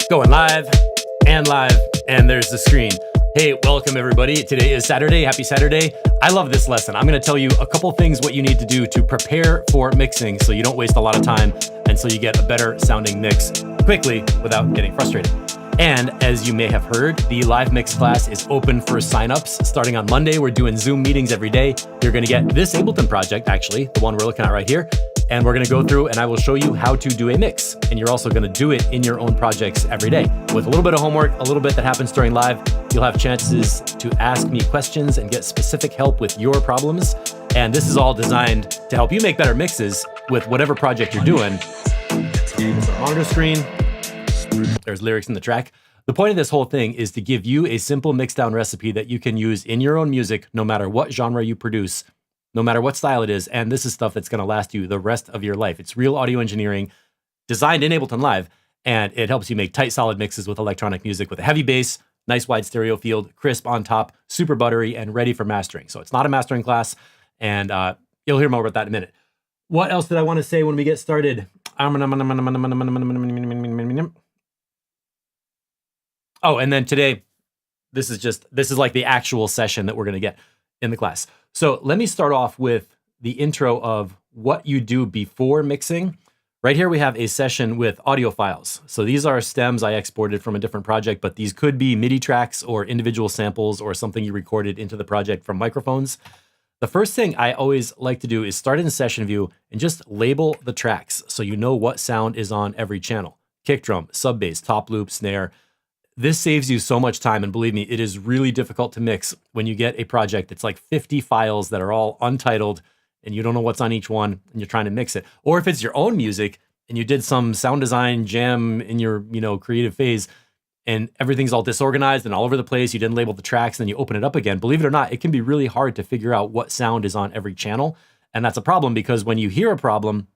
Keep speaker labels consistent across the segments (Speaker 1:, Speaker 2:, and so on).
Speaker 1: Going live, and there's the screen. Hey, welcome everybody. Today is Saturday. Happy Saturday. I love this lesson. I'm going to tell you a couple things what you need to do to prepare for mixing so you don't waste a lot of time and so you get a better sounding mix quickly without getting frustrated. And as you may have heard, the live mix class is open for signups. Starting on Monday, we're doing Zoom meetings every day. You're going to get this Ableton project, actually, the one we're looking at right here. And we're going to go through and I will show you how to do a mix. And you're also going to do it in your own projects every day. With a little bit of homework, a little bit that happens during live, you'll have chances to ask me questions and get specific help with your problems. And this is all designed to help you make better mixes with whatever project you're doing. There's our monitor screen. There's lyrics in the track. The point of this whole thing is to give you a simple mix down recipe that you can use in your own music, no matter what genre you produce, no matter what style it is. And this is stuff that's going to last you the rest of your life. It's real audio engineering designed in Ableton Live, and it helps you make tight, solid mixes with electronic music with a heavy bass, nice wide stereo field, crisp on top, super buttery, and ready for mastering. So it's not a mastering class, and you'll hear more about that in a minute. What else did I want to say when we get started? Oh, and then today, this is like the actual session that we're going to get in the class. So let me start off with the intro of what you do before mixing. Right here, we have a session with audio files. So these are stems I exported from a different project, but these could be MIDI tracks or individual samples or something you recorded into the project from microphones. The first thing I always like to do is start in the session view and just label the tracks so you know what sound is on every channel. Kick drum, sub bass, top loop, snare. This saves you so much time, and believe me, it is really difficult to mix when you get a project that's like 50 files that are all untitled and you don't know what's on each one and you're trying to mix it. Or if it's your own music and you did some sound design jam in your creative phase and everything's all disorganized and all over the place, you didn't label the tracks, and then you open it up again. Believe it or not, it can be really hard to figure out what sound is on every channel. And that's a problem because when you hear a problem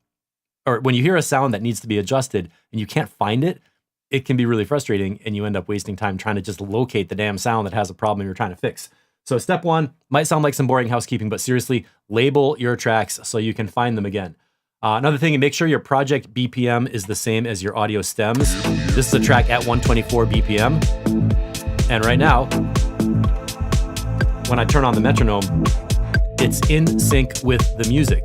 Speaker 1: or when you hear a sound that needs to be adjusted and you can't find it, it can be really frustrating and you end up wasting time trying to just locate the damn sound that has a problem you're trying to fix. So step one might sound like some boring housekeeping, but seriously, label your tracks so you can find them again. Another thing, make sure your project BPM is the same as your audio stems. This is a track at 124 BPM. And right now, when I turn on the metronome, it's in sync with the music.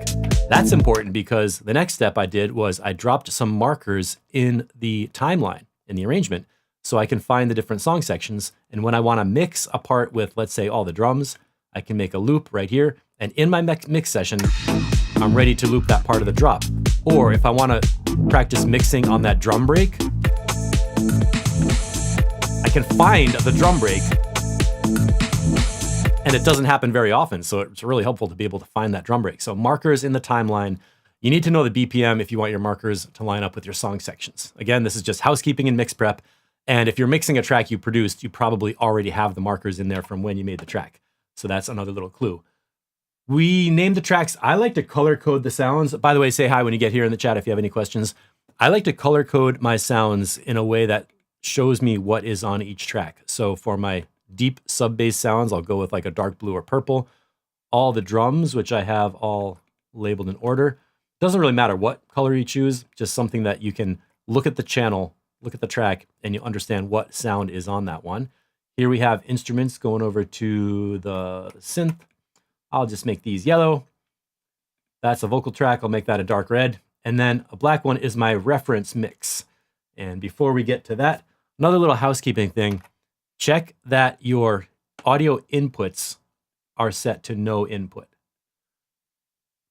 Speaker 1: That's important because the next step I did was I dropped some markers in the timeline, in the arrangement, so I can find the different song sections. And when I want to mix a part with, let's say, all the drums, I can make a loop right here. And in my mix session, I'm ready to loop that part of the drop. Or if I want to practice mixing on that drum break, I can find the drum break. And it doesn't happen very often, so it's really helpful to be able to find that drum break. So markers in the timeline. You need to know the BPM if you want your markers to line up with your song sections. Again, this is just housekeeping and mix prep. And if you're mixing a track you produced, you probably already have the markers in there from when you made the track. So that's another little clue. We named the tracks. I like to color code the sounds. By the way, say hi when you get here in the chat if you have any questions. I like to color code my sounds in a way that shows me what is on each track. So for my deep sub bass sounds, I'll go with like a dark blue or purple. All the drums, which I have all labeled in order. Doesn't really matter what color you choose, just something that you can look at the channel, look at the track, and you understand what sound is on that one. Here we have instruments going over to the synth. I'll just make these yellow. That's a vocal track. I'll make that a dark red. And then a black one is my reference mix. And before we get to that, another little housekeeping thing. Check that your audio inputs are set to no input.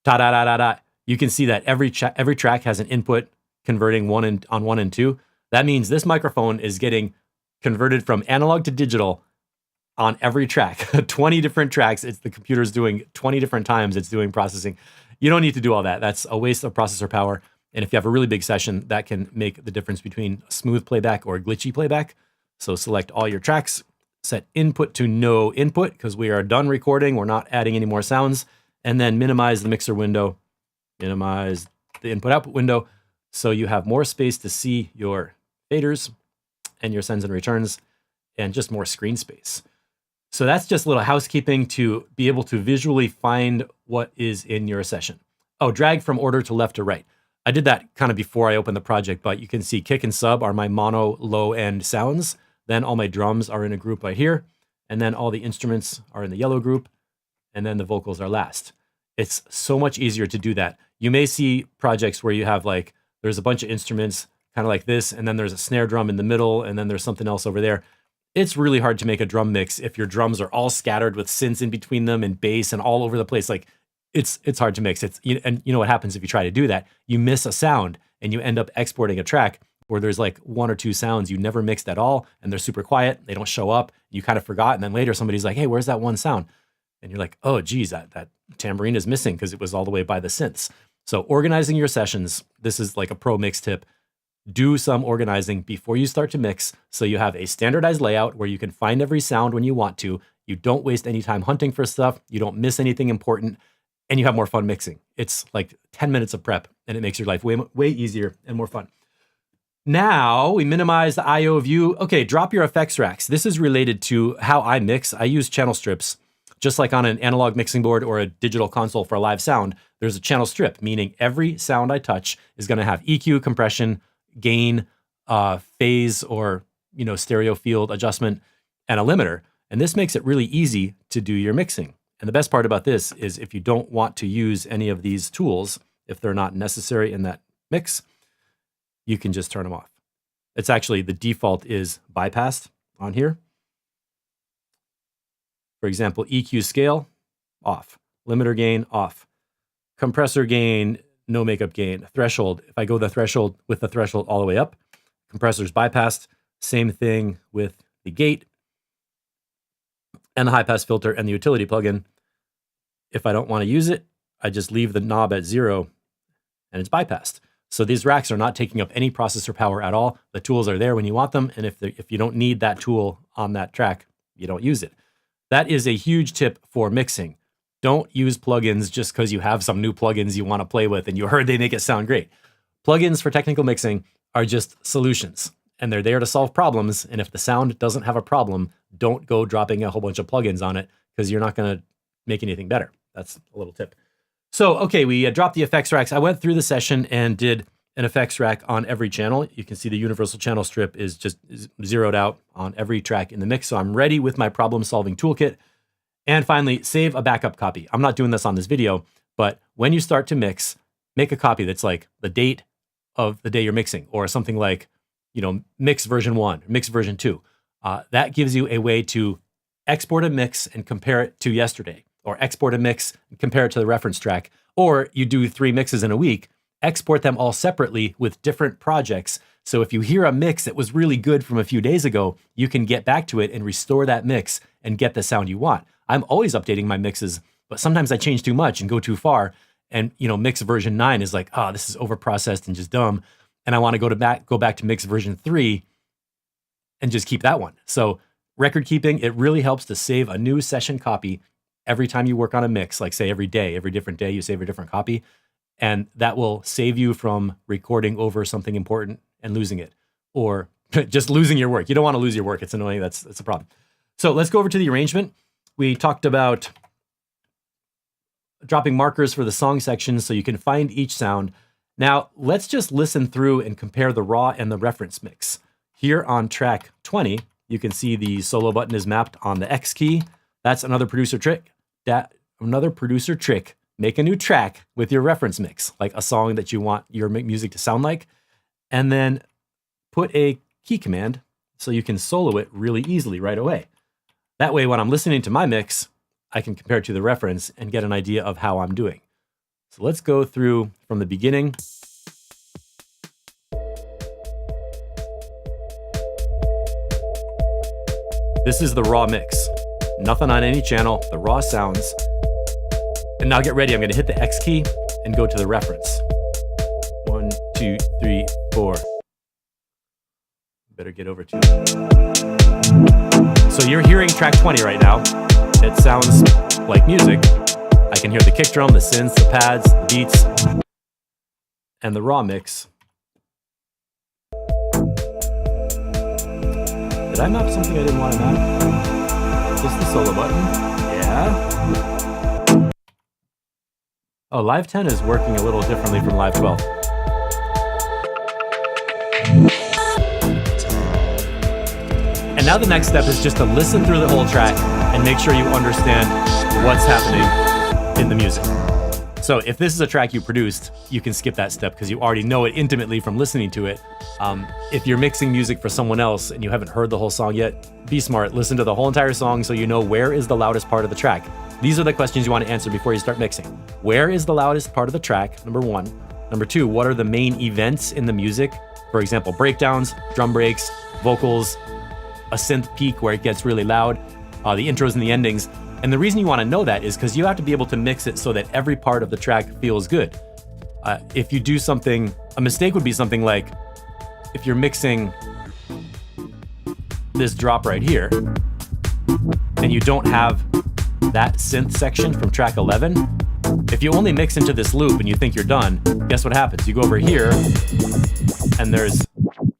Speaker 1: Ta-da-da-da-da. You can see that every track has an input converting on 1 and 2. That means this microphone is getting converted from analog to digital on every track. 20 different tracks. The computer's doing 20 different times it's doing processing. You don't need to do all that. That's a waste of processor power. And if you have a really big session, that can make the difference between smooth playback or glitchy playback. So select all your tracks, set input to no input because we are done recording. We're not adding any more sounds. And then minimize the mixer window, minimize the input-output window so you have more space to see your faders and your sends and returns and just more screen space. So that's just a little housekeeping to be able to visually find what is in your session. Oh, drag from order to left to right. I did that kind of before I opened the project, but you can see kick and sub are my mono low end sounds. Then all my drums are in a group right here. And then all the instruments are in the yellow group. And then the vocals are last. It's so much easier to do that. You may see projects where you have like, there's a bunch of instruments kind of like this, and then there's a snare drum in the middle, and then there's something else over there. It's really hard to make a drum mix if your drums are all scattered with synths in between them and bass and all over the place. Like it's hard to mix. And you know what happens if you try to do that? You miss a sound and you end up exporting a track where there's like one or two sounds you never mixed at all, and they're super quiet. They don't show up. You kind of forgot, and then later somebody's like, "Hey, where's that one sound?" And you're like, "Oh, geez, that tambourine is missing because it was all the way by the synths." So organizing your sessions, this is like a pro mix tip. Do some organizing before you start to mix so you have a standardized layout where you can find every sound when you want to. You don't waste any time hunting for stuff. You don't miss anything important, and you have more fun mixing. It's like 10 minutes of prep, and it makes your life way easier and more fun. Now we minimize the IO view. Okay, drop your effects racks. This is related to how I mix. I use channel strips. Just like on an analog mixing board or a digital console for live sound, there's a channel strip, meaning every sound I touch is going to have EQ, compression, gain, phase, or stereo field adjustment, and a limiter. And this makes it really easy to do your mixing. And the best part about this is if you don't want to use any of these tools, if they're not necessary in that mix, you can just turn them off. It's actually, the default is bypassed on here. For example, EQ scale, off. Limiter gain, off. Compressor gain, no makeup gain. Threshold, if I go the threshold with the threshold all the way up, compressor's bypassed. Same thing with the gate and the high pass filter and the utility plugin. If I don't want to use it, I just leave the knob at 0 and it's bypassed. So these racks are not taking up any processor power at all. The tools are there when you want them. And if you don't need that tool on that track, you don't use it. That is a huge tip for mixing. Don't use plugins just because you have some new plugins you want to play with and you heard they make it sound great. Plugins for technical mixing are just solutions, and they're there to solve problems. And if the sound doesn't have a problem, don't go dropping a whole bunch of plugins on it because you're not going to make anything better. That's a little tip. So, okay, we dropped the effects racks. I went through the session and did an effects rack on every channel. You can see the universal channel strip is just zeroed out on every track in the mix. So I'm ready with my problem-solving toolkit. And finally, save a backup copy. I'm not doing this on this video, but when you start to mix, make a copy that's like the date of the day you're mixing, or something like, mix version 1, mix version 2. That gives you a way to export a mix and compare it to yesterday, or export a mix and compare it to the reference track. Or you do 3 mixes in a week, export them all separately with different projects. So if you hear a mix that was really good from a few days ago, you can get back to it and restore that mix and get the sound you want. I'm always updating my mixes, but sometimes I change too much and go too far. And mix version 9 is like, oh, this is overprocessed and just dumb. And I want to go back to mix version 3 and just keep that one. So record keeping, it really helps to save a new session copy every time you work on a mix, like say every different day, you save a different copy. And that will save you from recording over something important and losing it, or just losing your work. You don't want to lose your work. It's annoying. That's a problem. So let's go over to the arrangement. We talked about dropping markers for the song sections so you can find each sound. Now let's just listen through and compare the raw and the reference mix. Here on track 20, you can see the solo button is mapped on the X key. That's another producer trick. Make a new track with your reference mix, like a song that you want your music to sound like, and then put a key command so you can solo it really easily right away. That way, when I'm listening to my mix, I can compare it to the reference and get an idea of how I'm doing. So let's go through from the beginning. This is the raw mix. Nothing on any channel, the raw sounds. And now get ready, I'm gonna hit the X key and go to the reference. 1, 2, 3, 4. Better get over to it. So you're hearing track 20 right now. It sounds like music. I can hear the kick drum, the synths, the pads, the beats, and the raw mix. Did I map something I didn't want to map? Is this the solo button? Yeah. Oh, Live 10 is working a little differently from Live 12. And now the next step is just to listen through the whole track and make sure you understand what's happening in the music. So if this is a track you produced, you can skip that step because you already know it intimately from listening to it. If you're mixing music for someone else and you haven't heard the whole song yet, be smart. Listen to the whole entire song so you know where is the loudest part of the track. These are the questions you want to answer before you start mixing. Where is the loudest part of the track? Number one. Number two, what are the main events in the music? For example, breakdowns, drum breaks, vocals, a synth peak where it gets really loud, the intros and the endings. And the reason you want to know that is because you have to be able to mix it so that every part of the track feels good. If you do something, a mistake would be something like, if you're mixing this drop right here, and you don't have that synth section from track 11, if you only mix into this loop and you think you're done, guess what happens? You go over here, and there's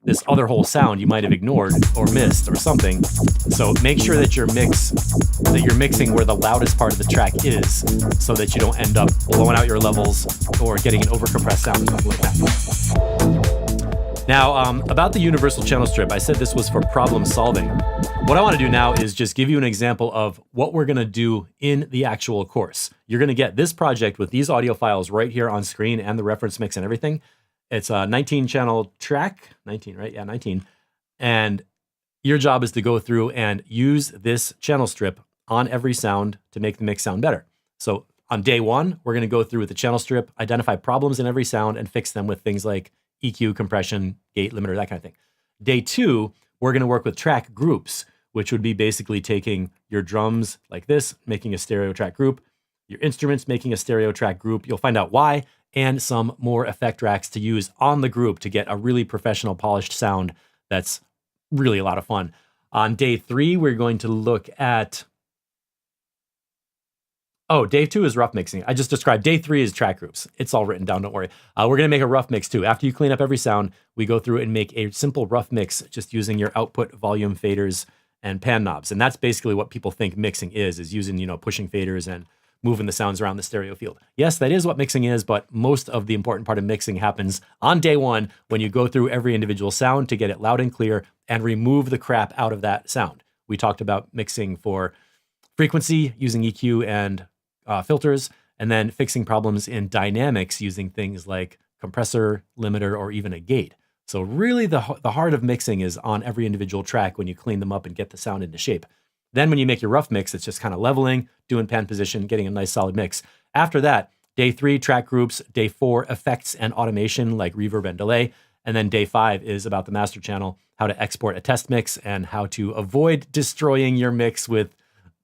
Speaker 1: this other whole sound you might have ignored or missed or something. So make sure that you're mixing where the loudest part of the track is so that you don't end up blowing out your levels or getting an overcompressed sound or something like that. Now, about the universal channel strip, I said this was for problem solving. What I want to do now is just give you an example of what we're going to do in the actual course. You're going to get this project with these audio files right here on screen and the reference mix and everything. It's a 19 channel track, 19, right? Yeah, 19. And your job is to go through and use this channel strip on every sound to make the mix sound better. So on day one, we're going to go through with the channel strip, identify problems in every sound and fix them with things like EQ, compression, gate limiter, that kind of thing. Day two, we're going to work with track groups, which would be basically taking your drums like this, making a stereo track group, your instruments making a stereo track group. You'll find out why, and some more effect racks to use on the group to get a really professional, polished sound that's really a lot of fun. On day three, we're going to look at... Oh, day two is rough mixing. I just described. Day three is track groups. It's all written down, don't worry. We're going to make a rough mix too. After you clean up every sound, we go through and make a simple rough mix just using your output volume faders and pan knobs. And that's basically what people think mixing is using, pushing faders and moving the sounds around the stereo field. Yes, that is what mixing is, but most of the important part of mixing happens on day one when you go through every individual sound to get it loud and clear and remove the crap out of that sound. We talked about mixing for frequency using EQ and filters, and then fixing problems in dynamics using things like compressor, limiter, or even a gate. So really the heart of mixing is on every individual track when you clean them up and get the sound into shape. Then when you make your rough mix, it's just kind of leveling, doing pan position, getting a nice solid mix. After that, day three, track groups. Day four, effects and automation like reverb and delay. And then day five is about the master channel, how to export a test mix and how to avoid destroying your mix with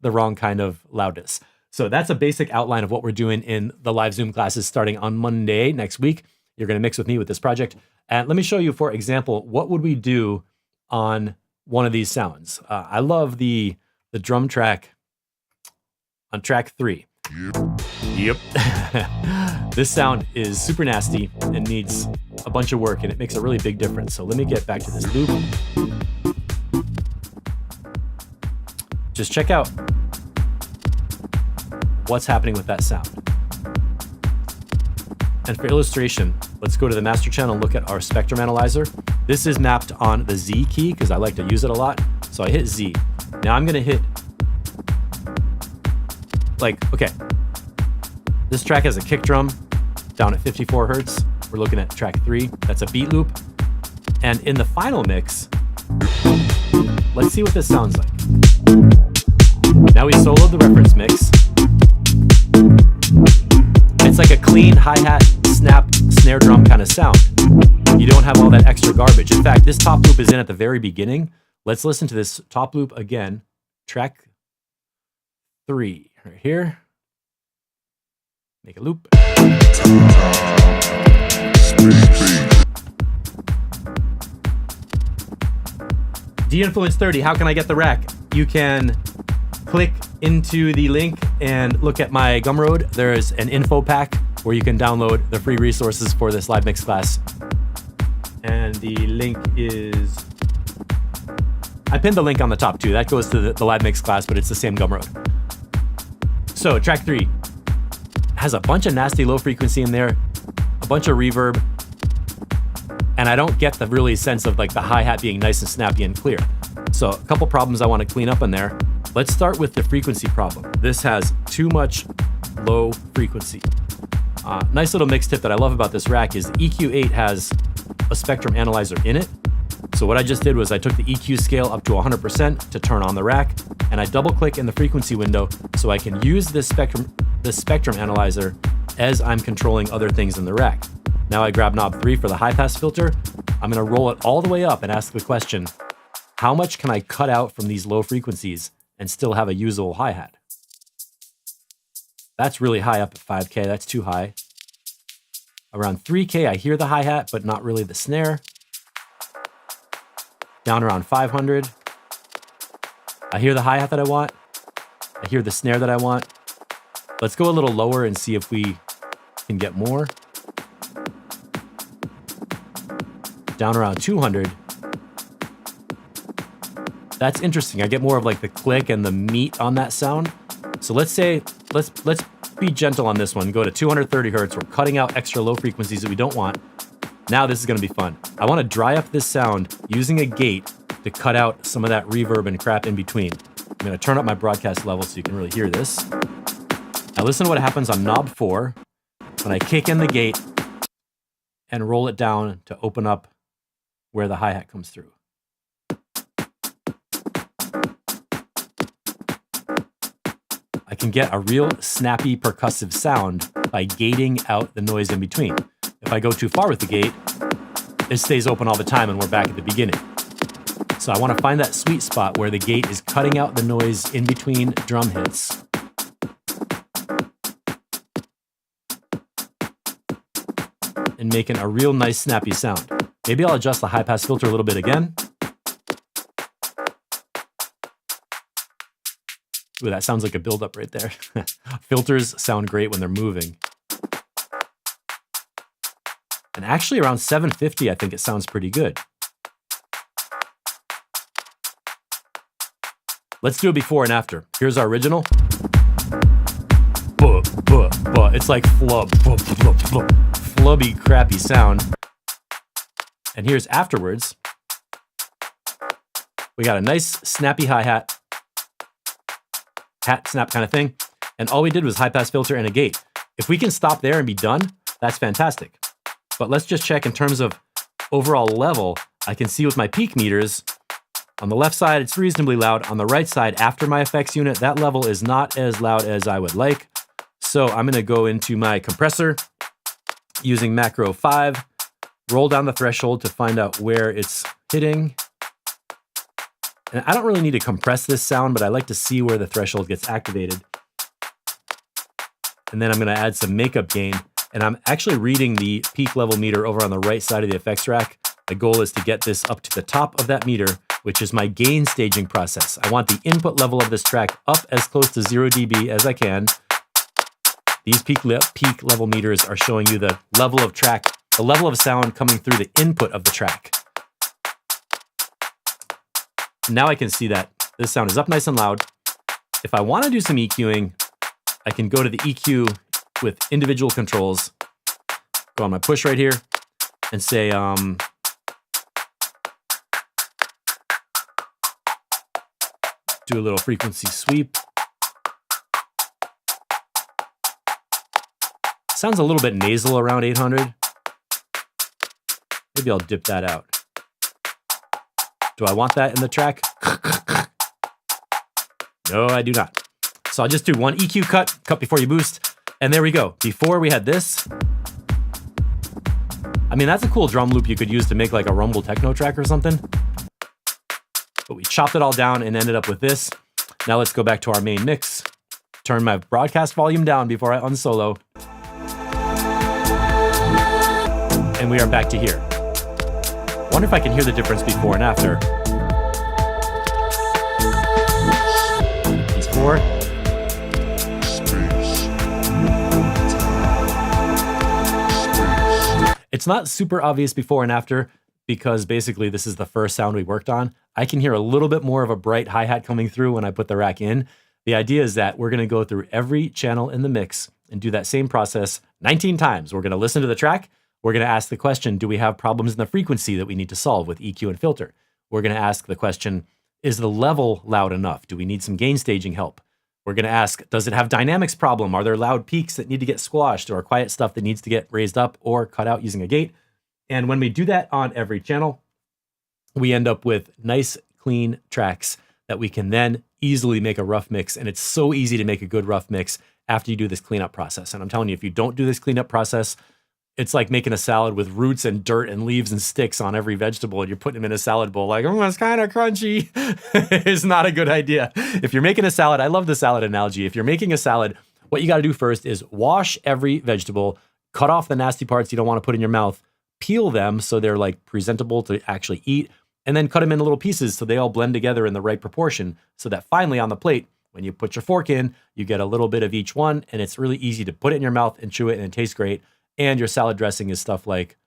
Speaker 1: the wrong kind of loudness. So that's a basic outline of what we're doing in the live Zoom classes starting on Monday next week. You're going to mix with me with this project. And let me show you, for example, what would we do on one of these sounds. I love the drum track on track 3. Yep. This sound is super nasty and needs a bunch of work, and it makes a really big difference. So let me get back to this loop. Just check out what's happening with that sound. And for illustration, let's go to the master channel and look at our spectrum analyzer. This is mapped on the Z key because I like to use it a lot. So I hit Z. Now I'm gonna hit, okay, this track has a kick drum down at 54 Hertz. We're looking at track 3. That's a beat loop. And in the final mix, let's see what this sounds like. Now we soloed the reference mix. It's like a clean hi-hat, snap, snare drum kind of sound. You don't have all that extra garbage. In fact, this top loop is in at the very beginning. Let's listen to this top loop again. Track 3, right here. Make a loop. D-Influence 30, how can I get the rack? You can click into the link and look at my Gumroad. There's an info pack where you can download the free resources for this live mix class. And the link is, I pinned the link on the top too. That goes to the live mix class, but it's the same Gumroad. So track 3 has a bunch of nasty low frequency in there, a bunch of reverb, and I don't get the really sense of like the hi-hat being nice and snappy and clear. So a couple problems I want to clean up in there. Let's start with the frequency problem. This has too much low frequency. Nice little mix tip that I love about this rack is the EQ8 has a spectrum analyzer in it. So what I just did was I took the EQ scale up to 100% to turn on the rack, and I double click in the frequency window so I can use this spectrum analyzer as I'm controlling other things in the rack. Now I grab knob 3 for the high pass filter. I'm gonna roll it all the way up and ask the question, how much can I cut out from these low frequencies and still have a usable hi-hat? That's really high up at 5K, that's too high. Around 3K, I hear the hi-hat, but not really the snare. Down around 500, I hear the hi-hat that I want. I hear the snare that I want. Let's go a little lower and see if we can get more. Down around 200. That's interesting. I get more of like the click and the meat on that sound. So let's be gentle on this one. Go to 230 hertz. We're cutting out extra low frequencies that we don't want. Now this is gonna be fun. I wanna dry up this sound using a gate to cut out some of that reverb and crap in between. I'm gonna turn up my broadcast level so you can really hear this. Now listen to what happens on knob 4 when I kick in the gate and roll it down to open up where the hi-hat comes through. I can get a real snappy percussive sound by gating out the noise in between. If I go too far with the gate, it stays open all the time and we're back at the beginning. So I want to find that sweet spot where the gate is cutting out the noise in between drum hits. And making a real nice snappy sound. Maybe I'll adjust the high pass filter a little bit again. Ooh, that sounds like a buildup right there. Filters sound great when they're moving. And actually around 750, I think it sounds pretty good. Let's do a before and after. Here's our original. It's like flubby, crappy sound. And here's afterwards. We got a nice snappy hi-hat. Hat snap kind of thing. And all we did was high pass filter and a gate. If we can stop there and be done, that's fantastic. But let's just check in terms of overall level. I can see with my peak meters, on the left side, it's reasonably loud. On the right side, after my effects unit, that level is not as loud as I would like. So I'm gonna go into my compressor using macro 5, roll down the threshold to find out where it's hitting. And I don't really need to compress this sound, but I like to see where the threshold gets activated. And then I'm gonna add some makeup gain. And I'm actually reading the peak level meter over on the right side of the effects rack. The goal is to get this up to the top of that meter, which is my gain staging process. I want the input level of this track up as close to 0 dB as I can. These peak level meters are showing you the level of track, the level of sound coming through the input of the track. Now I can see that this sound is up nice and loud. If I want to do some EQing, I can go to the EQ with individual controls, go on my push right here and say, do a little frequency sweep. Sounds a little bit nasal around 800. Maybe I'll dip that out. Do I want that in the track? No, I do not. So I'll just do one EQ cut before you boost. And there we go. Before we had this. I mean, that's a cool drum loop you could use to make like a rumble techno track or something. But we chopped it all down and ended up with this. Now let's go back to our main mix. Turn my broadcast volume down before I unsolo. And we are back to here. Wonder if I can hear the difference before and after. Piece 4. It's not super obvious before and after because basically this is the first sound we worked on. I can hear a little bit more of a bright hi-hat coming through when I put the rack in. The idea is that we're gonna go through every channel in the mix and do that same process 19 times. We're gonna listen to the track. We're going to ask the question, do we have problems in the frequency that we need to solve with EQ and filter? We're going to ask the question, is the level loud enough? Do we need some gain staging help? We're going to ask, does it have dynamics problem? Are there loud peaks that need to get squashed or quiet stuff that needs to get raised up or cut out using a gate? And when we do that on every channel, we end up with nice, clean tracks that we can then easily make a rough mix. And it's so easy to make a good rough mix after you do this cleanup process. And I'm telling you, if you don't do this cleanup process, it's like making a salad with roots and dirt and leaves and sticks on every vegetable, and you're putting them in a salad bowl like, oh, it's kind of crunchy. It's not a good idea. If you're making a salad, I love the salad analogy. If you're making a salad, what you got to do first is wash every vegetable, cut off the nasty parts you don't want to put in your mouth, peel them so they're like presentable to actually eat, and then cut them into little pieces so they all blend together in the right proportion so that finally on the plate, when you put your fork in, you get a little bit of each one, and it's really easy to put it in your mouth and chew it, and it tastes great. And your salad dressing is stuff like,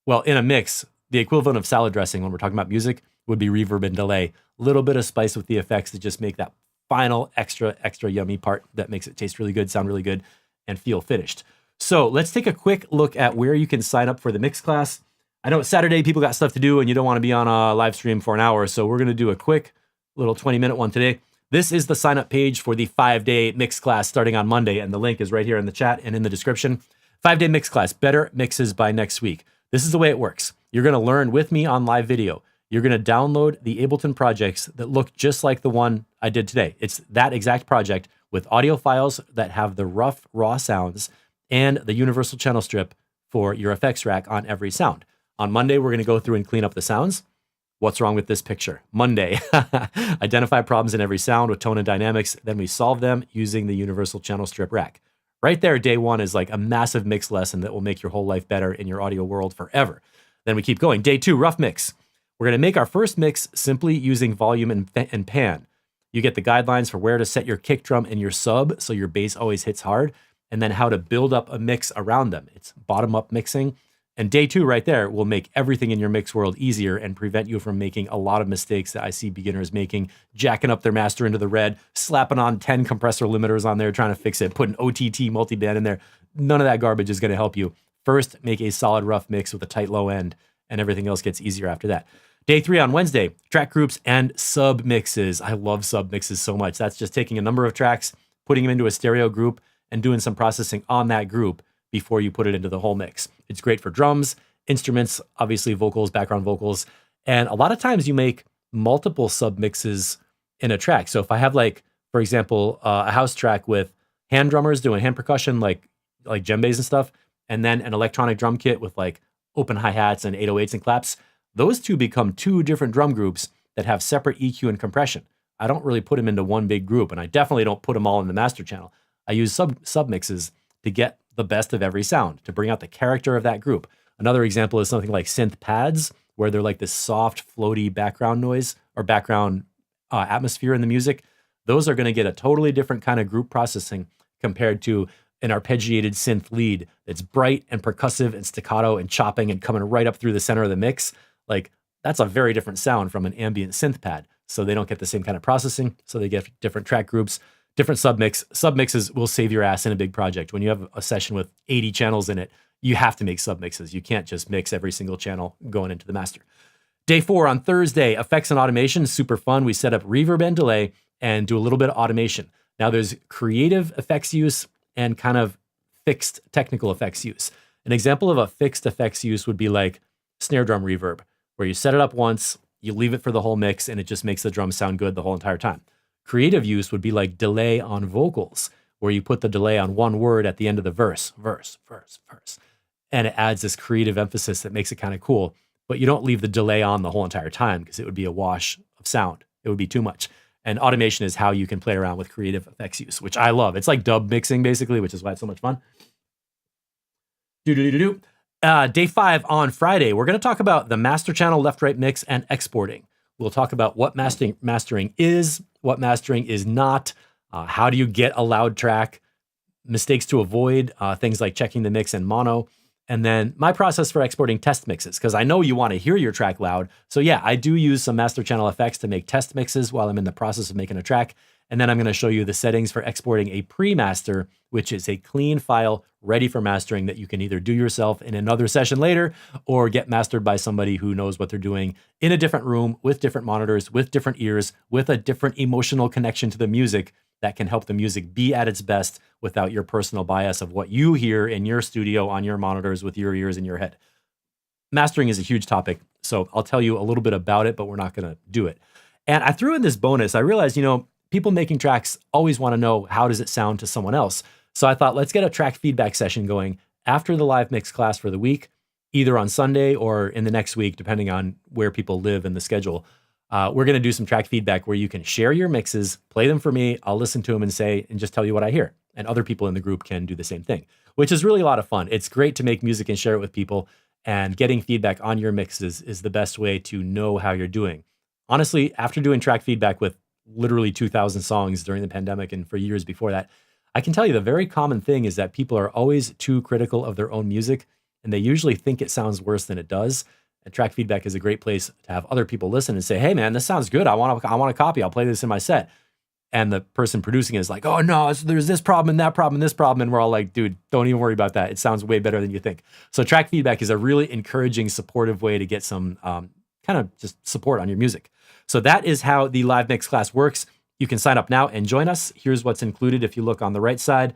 Speaker 1: well, in a mix, the equivalent of salad dressing when we're talking about music would be reverb and delay. A little bit of spice with the effects to just make that final extra yummy part that makes it taste really good, sound really good, and feel finished. So let's take a quick look at where you can sign up for the mix class. I know it's Saturday, people got stuff to do, and you don't want to be on a live stream for an hour, so we're going to do a quick little 20-minute one today. This is the sign-up page for the 5-day mix class starting on Monday, and the link is right here in the chat and in the description. 5-day mix class, better mixes by next week. This is the way it works. You're going to learn with me on live video. You're going to download the Ableton projects that look just like the one I did today. It's that exact project with audio files that have the rough, raw sounds and the universal channel strip for your effects rack on every sound. On Monday, we're going to go through and clean up the sounds. What's wrong with this picture? Monday, identify problems in every sound with tone and dynamics. Then we solve them using the universal channel strip rack. Right there, day one is like a massive mix lesson that will make your whole life better in your audio world forever. Then we keep going. Day 2, rough mix. We're going to make our first mix simply using volume and pan. You get the guidelines for where to set your kick drum and your sub so your bass always hits hard, and then how to build up a mix around them. It's bottom-up mixing. And day 2 right there will make everything in your mix world easier and prevent you from making a lot of mistakes that I see beginners making, jacking up their master into the red, slapping on 10 compressor limiters on there, trying to fix it, putting OTT multiband in there. None of that garbage is going to help you. First, make a solid rough mix with a tight low end, and everything else gets easier after that. Day 3 on Wednesday, track groups and sub mixes. I love sub mixes so much. That's just taking a number of tracks, putting them into a stereo group, and doing some processing on that group before you put it into the whole mix. It's great for drums, instruments, obviously vocals, background vocals. And a lot of times you make multiple sub mixes in a track. So if I have like, for example, a house track with hand drummers doing hand percussion, like djembes and stuff, and then an electronic drum kit with like open hi-hats and 808s and claps, those two become 2 different drum groups that have separate EQ and compression. I don't really put them into one big group, and I definitely don't put them all in the master channel. I use sub mixes to get the best of every sound, to bring out the character of that group. Another example is something like synth pads, where they're like this soft, floaty background noise or background atmosphere in the music. Those are going to get a totally different kind of group processing compared to an arpeggiated synth lead that's bright and percussive and staccato and chopping and coming right up through the center of the mix. Like, that's a very different sound from an ambient synth pad. So they don't get the same kind of processing. So they get different track groups, different submixes will save your ass in a big project. When you have a session with 80 channels in it, you have to make submixes. You can't just mix every single channel going into the master. Day 4 on Thursday, effects and automation, super fun. We set up reverb and delay and do a little bit of automation. Now there's creative effects use and kind of fixed technical effects use. An example of a fixed effects use would be like snare drum reverb, where you set it up once, you leave it for the whole mix, and it just makes the drum sound good the whole entire time. Creative use would be like delay on vocals, where you put the delay on one word at the end of the verse. And it adds this creative emphasis that makes it kind of cool, but you don't leave the delay on the whole entire time because it would be a wash of sound. It would be too much. And automation is how you can play around with creative effects use, which I love. It's like dub mixing, basically, which is why it's so much fun. Day 5 on Friday, we're going to talk about the master channel, left-right mix, and exporting. We'll talk about what mastering is, what mastering is not, how do you get a loud track, mistakes to avoid, things like checking the mix in mono, and then my process for exporting test mixes, because I know you want to hear your track loud. So yeah, I do use some master channel effects to make test mixes while I'm in the process of making a track. And then I'm going to show you the settings for exporting a pre-master, which is a clean file ready for mastering that you can either do yourself in another session later or get mastered by somebody who knows what they're doing in a different room with different monitors, with different ears, with a different emotional connection to the music that can help the music be at its best without your personal bias of what you hear in your studio on your monitors with your ears in your head. Mastering is a huge topic, so I'll tell you a little bit about it, but we're not going to do it. And I threw in this bonus. I realized, people making tracks always want to know, how does it sound to someone else? So I thought, let's get a track feedback session going after the live mix class for the week, either on Sunday or in the next week, depending on where people live in the schedule. We're going to do some track feedback where you can share your mixes, play them for me. I'll listen to them and just tell you what I hear. And other people in the group can do the same thing, which is really a lot of fun. It's great to make music and share it with people. And getting feedback on your mixes is the best way to know how you're doing. Honestly, after doing track feedback with literally 2,000 songs during the pandemic and for years before that, I can tell you the very common thing is that people are always too critical of their own music, and they usually think it sounds worse than it does. And track feedback is a great place to have other people listen and say, hey man, this sounds good. I want a copy. I'll play this in my set. And the person producing it is like, oh no, there's this problem and that problem and this problem. And we're all like, dude, don't even worry about that. It sounds way better than you think. So track feedback is a really encouraging, supportive way to get some kind of just support on your music. So that is how the live mix class works. You can sign up now and join us. Here's what's included. If you look on the right side,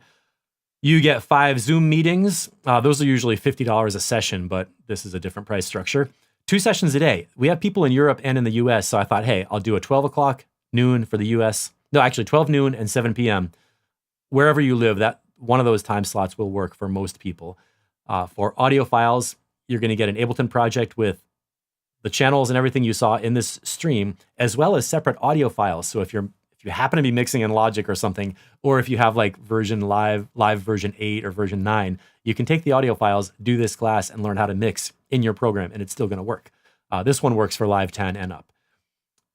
Speaker 1: you get 5 Zoom meetings. Those are usually $50 a session, but this is a different price structure. 2 sessions a day. We have people in Europe and in the US. So I thought, hey, I'll do a 12 o'clock noon for the US. No, actually 12 noon and 7 p.m. Wherever you live, that one of those time slots will work for most people. For audio files, you're going to get an Ableton project with the channels and everything you saw in this stream, as well as separate audio files. So if you happen to be mixing in Logic or something, or if you have like live version 8 or version 9, you can take the audio files, do this class, and learn how to mix in your program, and it's still going to work. This one works for live 10 and up.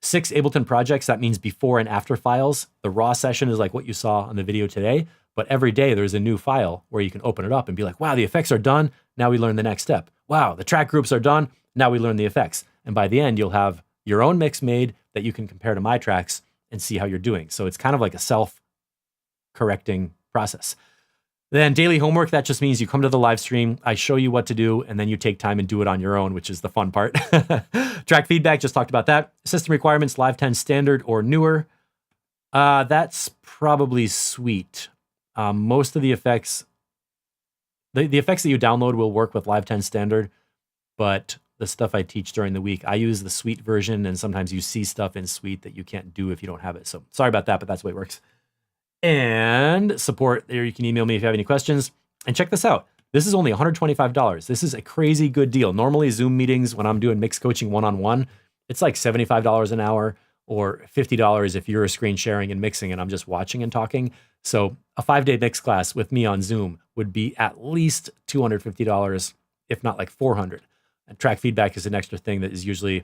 Speaker 1: 6 Ableton projects, that means before and after files. The raw session is like what you saw on the video today, but every day there's a new file where you can open it up and be like, wow, the effects are done. Now we learn the next step. Wow, the track groups are done. Now we learn the effects. And by the end, you'll have your own mix made that you can compare to my tracks and see how you're doing. So it's kind of like a self-correcting process. Then daily homework, that just means you come to the live stream, I show you what to do, and then you take time and do it on your own, which is the fun part. Track feedback, just talked about that. System requirements, live 10 standard or newer. That's probably sweet. Most of the effects, the effects that you download will work with live 10 standard, but the stuff I teach during the week, I use the Suite version, and sometimes you see stuff in Suite that you can't do if you don't have it. So sorry about that, but that's the way it works. And support there. You can email me if you have any questions. And check this out. This is only $125. This is a crazy good deal. Normally Zoom meetings, when I'm doing mix coaching one-on-one, it's like $75 an hour or $50 if you're a screen sharing and mixing and I'm just watching and talking. So a 5-day mix class with me on Zoom would be at least $250, if not like $400. And track feedback is an extra thing that is usually...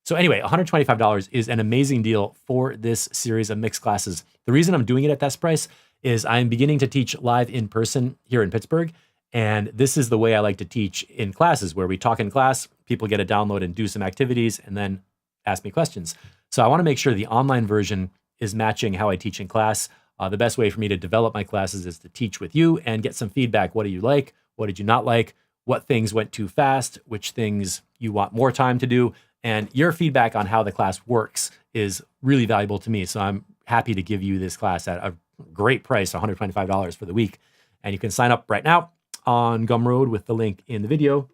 Speaker 1: So anyway, $125 is an amazing deal for this series of mix classes. The reason I'm doing it at this price is I'm beginning to teach live in person here in Pittsburgh. And this is the way I like to teach in classes, where we talk in class, people get a download and do some activities and then ask me questions. So I want to make sure the online version is matching how I teach in class. The best way for me to develop my classes is to teach with you and get some feedback. What do you like? What did you not like? What things went too fast? Which things you want more time to do? And your feedback on how the class works is really valuable to me. So I'm happy to give you this class at a great price, $125 for the week. And you can sign up right now on Gumroad with the link in the video.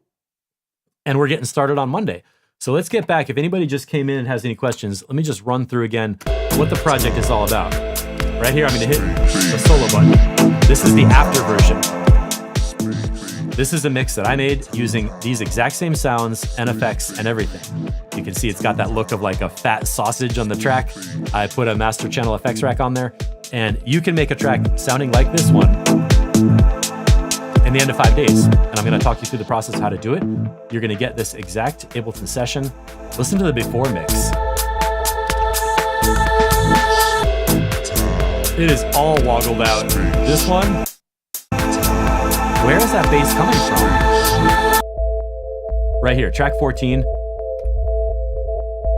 Speaker 1: And we're getting started on Monday. So let's get back. If anybody just came in and has any questions, let me just run through again what the project is all about. Right here, I'm going to hit the solo button. This is the after version. This is a mix that I made using these exact same sounds and effects and everything. You can see it's got that look of like a fat sausage on the track. I put a master channel effects rack on there, and you can make a track sounding like this one in the end of 5 days. And I'm going to talk you through the process of how to do it. You're going to get this exact Ableton session. Listen to the before mix. It is all woggled out. This one, where is that bass coming from? Right here, track 14.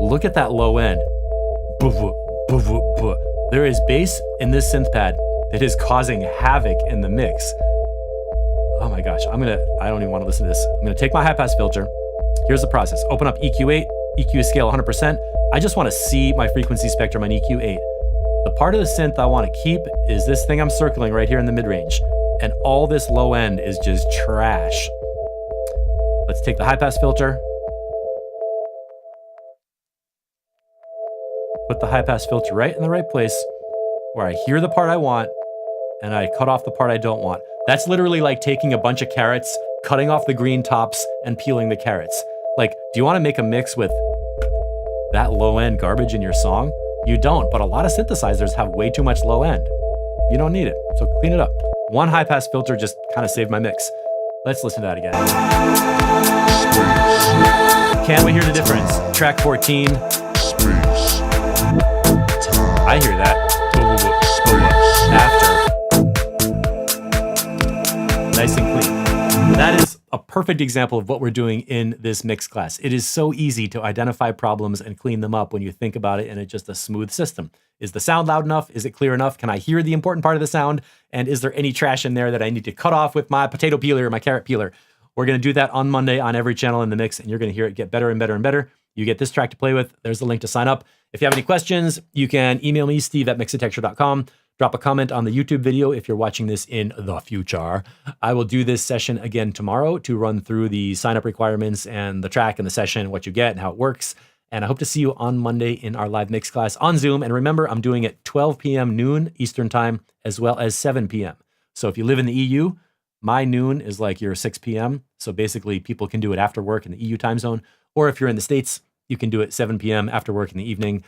Speaker 1: Look at that low end. There is bass in this synth pad that is causing havoc in the mix. Oh my gosh, I don't even want to listen to this. I'm gonna take my high pass filter. Here's the process. Open up EQ8, EQ scale 100%. I just want to see my frequency spectrum on EQ8. The part of the synth I want to keep is this thing I'm circling right here in the mid-range. And all this low end is just trash. Let's take the high pass filter. Put the high pass filter right in the right place where I hear the part I want and I cut off the part I don't want. That's literally like taking a bunch of carrots, cutting off the green tops and peeling the carrots. Like, do you want to make a mix with that low end garbage in your song? You don't, but a lot of synthesizers have way too much low end. You don't need it, so clean it up. One high pass filter just kind of saved my mix. Let's listen to that again. Can we hear the difference? Track 14. I hear that. After. Nice and clean. That is a perfect example of what we're doing in this mix class. It is so easy to identify problems and clean them up when you think about it, and it's just a smooth system. Is the sound loud enough? Is it clear enough? Can I hear the important part of the sound? And is there any trash in there that I need to cut off with my potato peeler or my carrot peeler? We're going to do that on Monday on every channel in the mix, and you're going to hear it get better and better and better. You get this track to play with. There's the link to sign up. If you have any questions, you can email me, steve@mixitecture.com. Drop a comment on the YouTube video if you're watching this in the future. I will do this session again tomorrow to run through the sign-up requirements and the track and the session, what you get and how it works. And I hope to see you on Monday in our live mix class on Zoom. And remember, I'm doing it 12 p.m. noon Eastern time, as well as 7 p.m. So if you live in the EU, my noon is like your 6 p.m. So basically people can do it after work in the EU time zone. Or if you're in the States, you can do it 7 p.m. after work in the evening.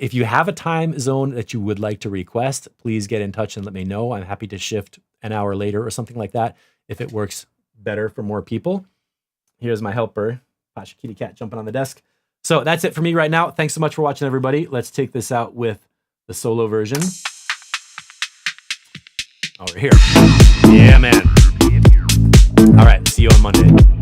Speaker 1: If you have a time zone that you would like to request, please get in touch and let me know. I'm happy to shift an hour later or something like that if it works better for more people. Here's my helper, Pasha Kitty Cat, jumping on the desk. So that's it for me right now. Thanks so much for watching, everybody. Let's take this out with the solo version. Over here. Yeah, man. All right, see you on Monday.